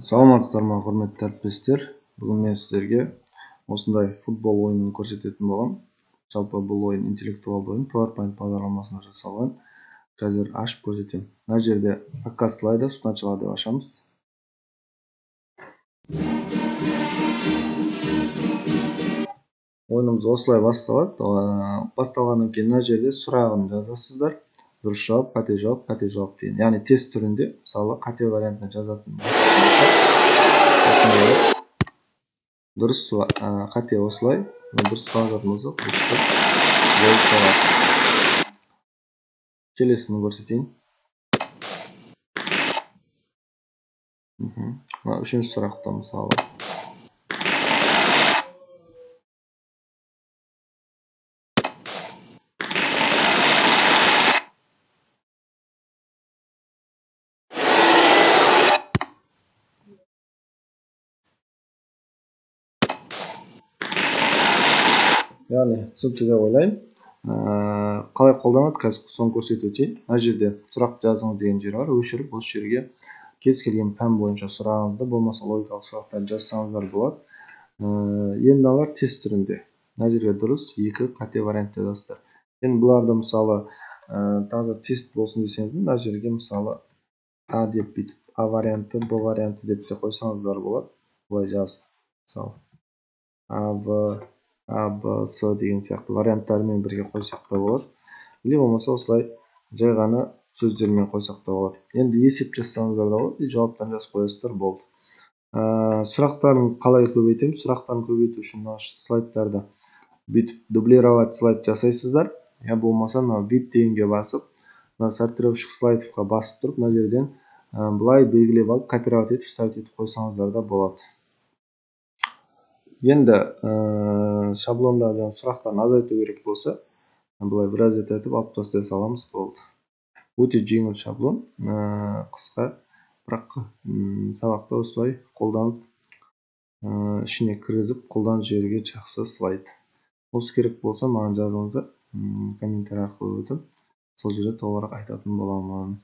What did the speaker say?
Саламатсыздар ма, құрметті әріптестер. Бүгін мен сіздерге осындай футбол ойынын көрсететін болам. Жалпы бұл ойын интеллектуалды ойын, PowerPoint бағдарламасында жасалған. Қазір ашып көрсетемін. Мына жерде показ слайдов сначала деп ашамыз. Ойынымыз осылай басталады. Басталғаннан кейін мына жерде сұрағын жазасыздар. Дұрыс жауап, қате жауап, қате жауап деген. Яғни тест түрінде, мысалы, қате вариантына жазатын дұрыс қате осылай, дұрыс жазатын болсақ, дұрыстап болып шығады. Келесіні көрсетейін. Үшінші сұрақта мысалы. Яғни түсінікті деп ойлаймын. Қалай қолданады, қазір соны көрсетіп өтейін. Мына жерде сұрақ жазыңыз деген жер бар. Өшіріп осы жерге кез келген пән бойынша сұрағыңызды, болмаса логикалық сұрақтарды жазсаңыздар болады. Енді алар тест түрінде. Мына жерге дұрыс, екі қате вариант жазасыздар. Енді бұларды мысалы таза тест болсын десеңіз, мына жерге мысалы А деп бүйтіп, А варианты, Б варианты деп те қойсаңыздар болады. Бұлай жазып, мысалы А, Б, С деген сияқты варианттарымен бірге қойсақ та болады. Или болмаса осылай жай ғана сөздермен қойсақ та болады. Енді есеп жазсаңыздар да болады, жауаптан жазып қоясыздар, болды. Сұрақтарын қалай көбейтемін? Сұрақтарын көбейту үшін мына слайдтарды бүйтіп дублировать слайд жасайсыздар. Я болмаса мына вид дегенге басып, мына сортировщик слайдовқа басып тұрып, мына жерден былай белгілеп алып, копировать етіп, вставить етіп қойсаңыздар да болады. Енді шаблонда сұрақтарын азайту керек болса, былай біраз етіп алып тастай саламыз, болды. Өте жеңіл шаблон, қысқа, бірақ сабақта осылай қолданып, ішіне кіргізіп, қолданып жерге жақсы слайд. Осы керек болса, маған жазыңыздар, комментарий арқылы өтіп, сол жерде толығырақ айтатын боламын.